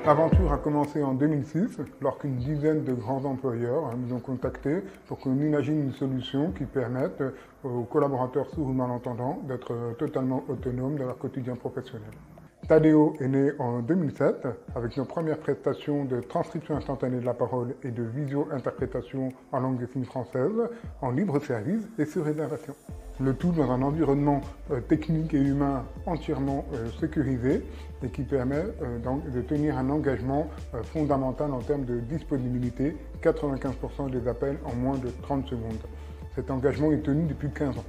L'aventure a commencé en 2006, lorsqu'une dizaine de grands employeurs nous ont contactés pour qu'on imagine une solution qui permette aux collaborateurs sourds ou malentendants d'être totalement autonomes dans leur quotidien professionnel. Tadeo est né en 2007 avec nos premières prestations de transcription instantanée de la parole et de visio-interprétation en langue des signes française en libre service et sur réservation. Le tout dans un environnement technique et humain entièrement sécurisé et qui permet donc de tenir un engagement fondamental en termes de disponibilité, 95% des appels en moins de 30 secondes. Cet engagement est tenu depuis 15 ans.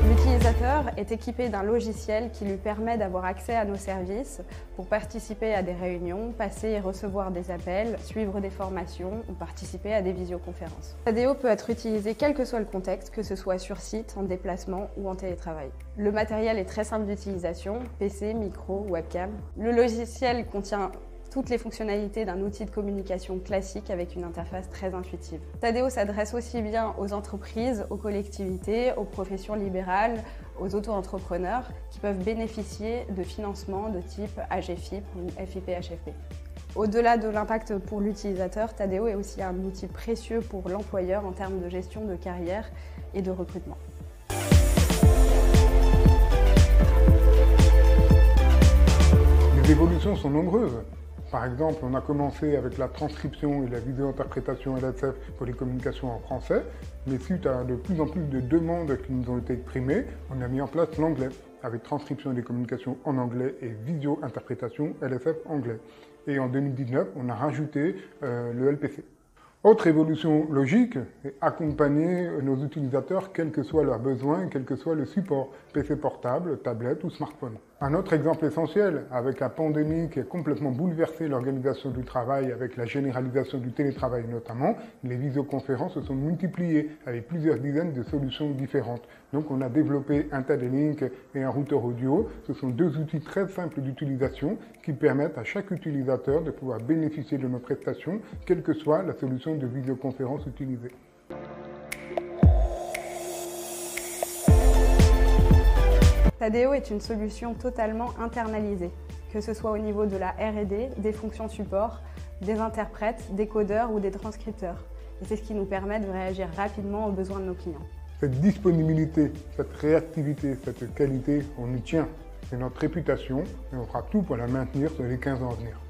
L'utilisateur est équipé d'un logiciel qui lui permet d'avoir accès à nos services pour participer à des réunions, passer et recevoir des appels, suivre des formations ou participer à des visioconférences. Tadeo peut être utilisé quel que soit le contexte, que ce soit sur site, en déplacement ou en télétravail. Le matériel est très simple d'utilisation, PC, micro, webcam. Le logiciel contient toutes les fonctionnalités d'un outil de communication classique avec une interface très intuitive. Tadeo s'adresse aussi bien aux entreprises, aux collectivités, aux professions libérales, aux auto-entrepreneurs qui peuvent bénéficier de financements de type AGFIP ou FIP-HFP. Au-delà de l'impact pour l'utilisateur, Tadeo est aussi un outil précieux pour l'employeur en termes de gestion de carrière et de recrutement. Les évolutions sont nombreuses. Par exemple, on a commencé avec la transcription et la vidéo-interprétation LSF pour les communications en français, mais suite à de plus en plus de demandes qui nous ont été exprimées, on a mis en place l'anglais, avec transcription des communications en anglais et vidéo-interprétation LSF anglais. Et en 2019, on a rajouté le LPC. Autre évolution logique, c'est accompagner nos utilisateurs quels que soient leurs besoins, quel que soit le support, PC portable, tablette ou smartphone. Un autre exemple essentiel, avec la pandémie qui a complètement bouleversé l'organisation du travail, avec la généralisation du télétravail notamment, les visioconférences se sont multipliées avec plusieurs dizaines de solutions différentes. Donc on a développé un TAD-Link et un routeur audio. Ce sont deux outils très simples d'utilisation qui permettent à chaque utilisateur de pouvoir bénéficier de nos prestations, quelle que soit la solution de visioconférence utilisée. Tadeo est une solution totalement internalisée, que ce soit au niveau de la R&D, des fonctions support, des interprètes, des codeurs ou des transcripteurs. Et c'est ce qui nous permet de réagir rapidement aux besoins de nos clients. Cette disponibilité, cette réactivité, cette qualité, on y tient. C'est notre réputation et on fera tout pour la maintenir sur les 15 ans à venir.